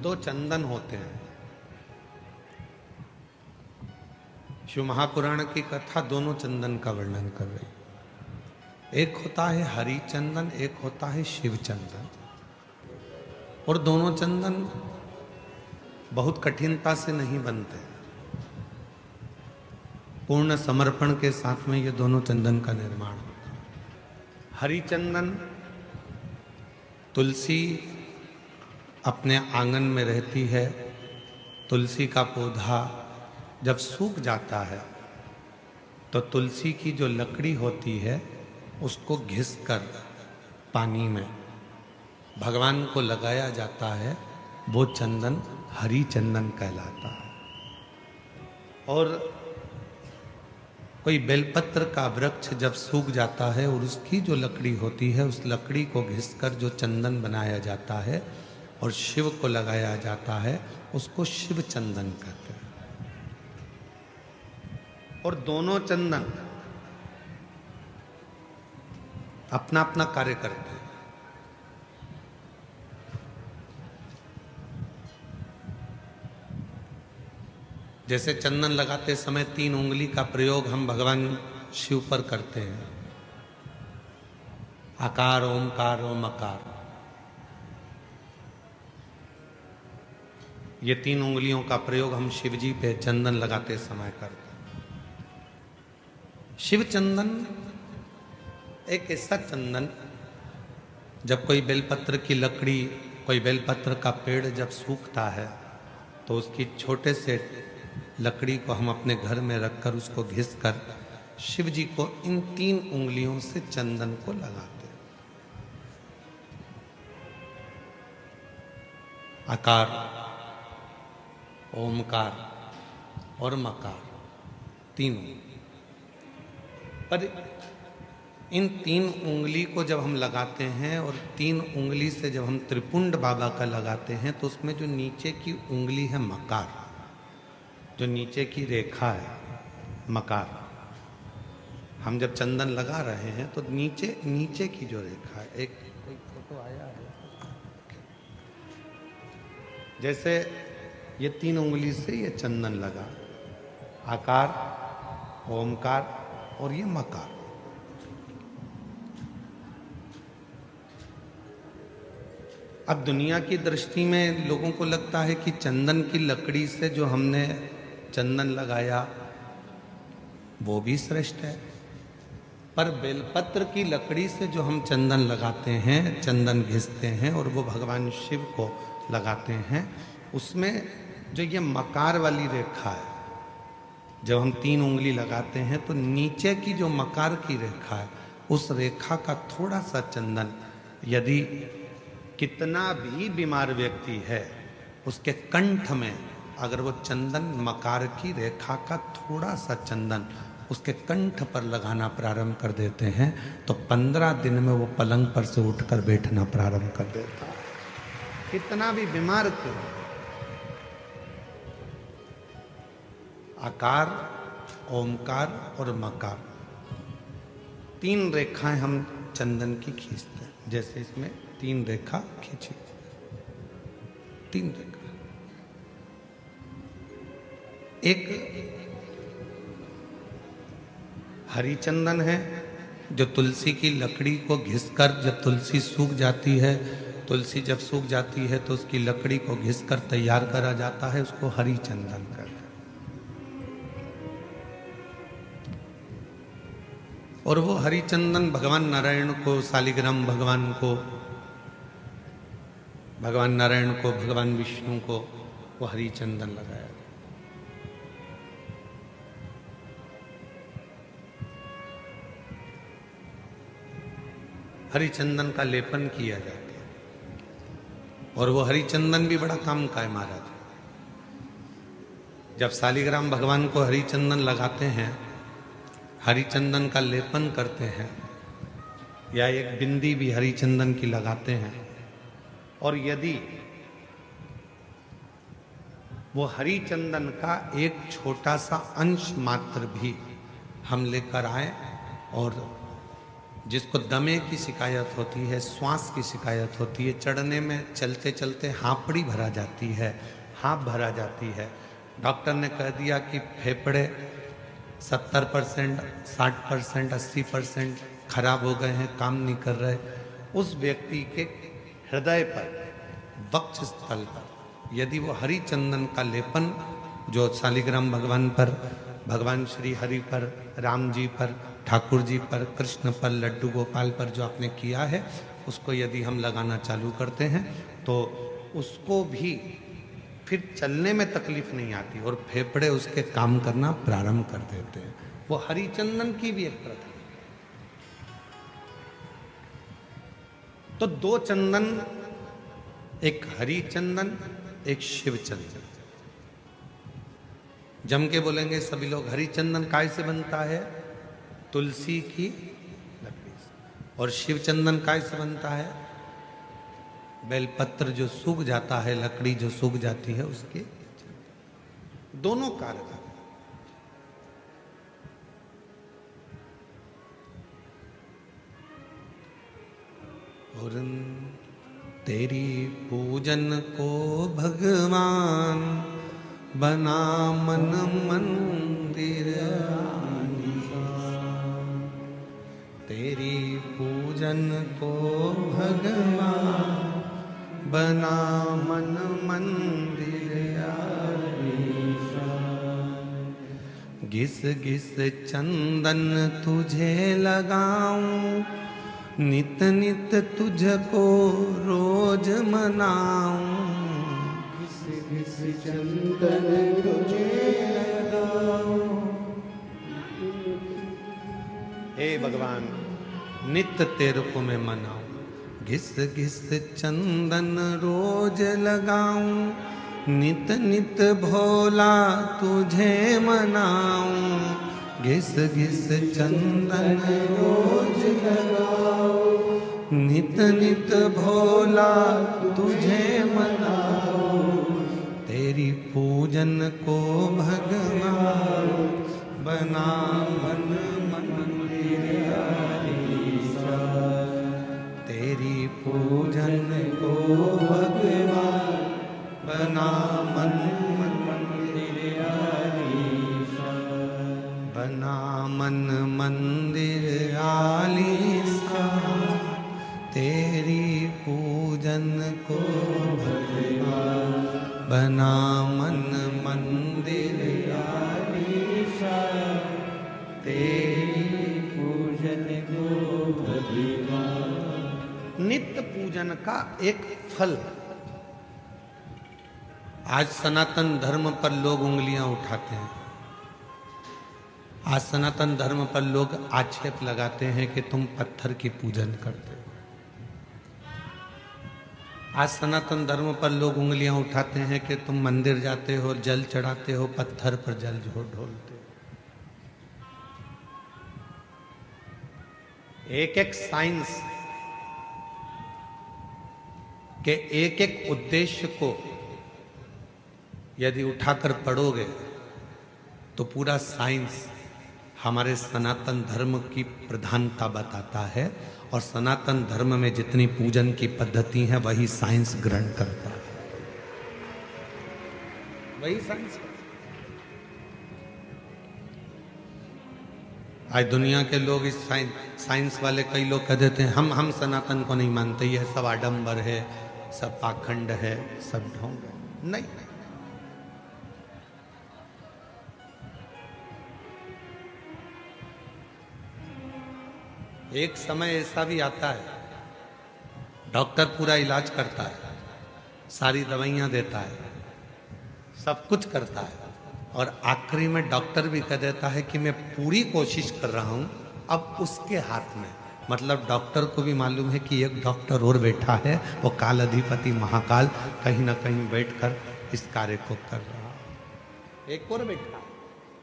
दो चंदन होते हैं। शिव महापुराण की कथा दोनों चंदन का वर्णन कर रही। एक होता है हरि चंदन, एक होता है शिव चंदन। और दोनों चंदन बहुत कठिनता से नहीं बनते। पूर्ण समर्पण के साथ में ये दोनों चंदन का निर्माण होता है। हरि चंदन तुलसी अपने आंगन में रहती है। तुलसी का पौधा जब सूख जाता है तो तुलसी की जो लकड़ी होती है उसको घिसकर पानी में भगवान को लगाया जाता है। वो चंदन हरि चंदन कहलाता है। और कोई बेलपत्र का वृक्ष जब सूख जाता है और उसकी जो लकड़ी होती है उस लकड़ी को घिसकर जो चंदन बनाया जाता है और शिव को लगाया जाता है उसको शिव चंदन कहते हैं। और दोनों चंदन अपना अपना कार्य करते हैं। जैसे चंदन लगाते समय 3 उंगली का प्रयोग हम भगवान शिव पर करते हैं। आकार, ओमकार, मकार। ये 3 उंगलियों का प्रयोग हम शिव जी पे चंदन लगाते समय करते हैं। शिव चंदन एक ऐसा चंदन, जब कोई बेलपत्र की लकड़ी, कोई बेलपत्र का पेड़ जब सूखता है तो उसकी छोटे से लकड़ी को हम अपने घर में रखकर उसको घिसकर शिव जी को इन 3 उंगलियों से चंदन को लगाते हैं। आकार, ओमकार और मकार तीनों। पर इन 3 उंगली को जब हम लगाते हैं और 3 उंगली से जब हम त्रिपुंड बाबा का लगाते हैं तो उसमें जो नीचे की उंगली है मकार, जो नीचे की रेखा है मकार, हम जब चंदन लगा रहे हैं तो नीचे नीचे की जो रेखा है, एक कोई फोटो आया है जैसे ये 3 उंगली से ये चंदन लगा, आकार, ओमकार और ये मकार। अब दुनिया की दृष्टि में लोगों को लगता है कि चंदन की लकड़ी से जो हमने चंदन लगाया वो भी श्रेष्ठ है, पर बेलपत्र की लकड़ी से जो हम चंदन लगाते हैं, चंदन घिसते हैं और वो भगवान शिव को लगाते हैं, उसमें जो ये मकार वाली रेखा है, जब हम 3 उंगली लगाते हैं तो नीचे की जो मकार की रेखा है उस रेखा का थोड़ा सा चंदन, यदि कितना भी बीमार व्यक्ति है उसके कंठ में अगर वो चंदन, मकार की रेखा का थोड़ा सा चंदन उसके कंठ पर लगाना प्रारंभ कर देते हैं तो 15 दिन में वो पलंग पर से उठकर बैठना प्रारंभ कर देता है, कितना भी बीमार क्यों। आकार, ओमकार और मकार 3 रेखाएं हम चंदन की खींचते हैं। जैसे इसमें 3 रेखा खींची, 3 रेखा। एक हरी चंदन है जो तुलसी की लकड़ी को घिसकर, जब तुलसी सूख जाती है, तुलसी जब सूख जाती है तो उसकी लकड़ी को घिसकर तैयार करा जाता है, उसको हरी चंदन कहते हैं। और वो हरि चंदन भगवान नारायण को, शालिग्राम भगवान को, भगवान नारायण को, भगवान विष्णु को वो हरि चंदन लगाया। हरि चंदन का लेपन किया जाता है और वो हरि चंदन भी बड़ा काम का है महाराज। जब शालिग्राम भगवान को हरि चंदन लगाते हैं, हरि चंदन का लेपन करते हैं या एक बिंदी भी हरि चंदन की लगाते हैं, और यदि वो हरि चंदन का एक छोटा सा अंश मात्र भी हम लेकर आए और जिसको दमे की शिकायत होती है, श्वास की शिकायत होती है, चढ़ने में चलते चलते हाँपड़ी भरा जाती है, हाँप भरा जाती है, डॉक्टर ने कह दिया कि फेफड़े 70%, 60%, 80% खराब हो गए हैं, काम नहीं कर रहे, उस व्यक्ति के हृदय पर, वक्ष स्थल पर यदि वो हरि चंदन का लेपन जो शालिग्राम भगवान पर, भगवान श्री हरि पर, राम जी पर, ठाकुर जी पर, कृष्ण पर, लड्डू गोपाल पर जो आपने किया है, उसको यदि हम लगाना चालू करते हैं तो उसको भी फिर चलने में तकलीफ नहीं आती और फेफड़े उसके काम करना प्रारंभ कर देते हैं। वो हरिचंदन की भी एक प्रथा। तो दो चंदन, एक हरिचंदन, एक शिव चंदन। जम के बोलेंगे सभी लोग, हरिचंदन काय से बनता है? तुलसी की लकड़ी से। और शिव चंदन काय से बनता है? बेलपत्र जो सूख जाता है, लकड़ी जो सूख जाती है उसके। दोनों कारगर। और तेरी पूजन को भगवान बना मन मंदिर, तेरी पूजन को भगवान बना मन मंदिर, घिस घिस चंदन तुझे लगाऊं, नित नित तुझको रोज मनाऊं, घिस घिस चंदन तुझे लगाऊं। हे भगवान, नित तेरे को मैं मनाऊं, घिस घिस चंदन रोज लगाऊं, नित नित भोला तुझे मनाऊं, घिस घिस चंदन रोज लगाऊं, नित नित भोला तुझे मनाऊं, तेरी पूजन को भगवान बना मन मंदिर, तेरी पूजन को भगवान बना मन मंदिर, बना मन मंदिर आलीसा, तेरी पूजन को भगवान बना मन मंदिर आलीसा, तेरी पूजन को भगवान। नित्य पूजन का एक फल। आज सनातन धर्म पर लोग उंगलियां उठाते हैं, आज सनातन धर्म पर लोग आक्षेप लगाते हैं कि तुम पत्थर की पूजन करते हो। आज सनातन धर्म पर लोग उंगलियां उठाते हैं कि तुम मंदिर जाते हो, जल चढ़ाते हो, पत्थर पर जल ढोलते हो। एक एक साइंस के एक एक उद्देश्य को यदि उठाकर पढ़ोगे तो पूरा साइंस हमारे सनातन धर्म की प्रधानता बताता है, और सनातन धर्म में जितनी पूजन की पद्धति है वही साइंस ग्रहण करता है, वही साइंस। आज दुनिया के लोग इस साइंस वाले कई लोग कह देते हैं हम सनातन को नहीं मानते, ये सब आडंबर है, सब पाखंड है, सब ढोंग है। नहीं, एक समय ऐसा भी आता है, डॉक्टर पूरा इलाज करता है, सारी दवाइयां देता है, सब कुछ करता है, और आखिरी में डॉक्टर भी कह देता है कि मैं पूरी कोशिश कर रहा हूं, अब उसके हाथ में। मतलब डॉक्टर को भी मालूम है कि एक डॉक्टर और बैठा है, वो काल अधिपति महाकाल कहीं ना कहीं बैठकर इस कार्य को कर रहा है। एक और बैठा,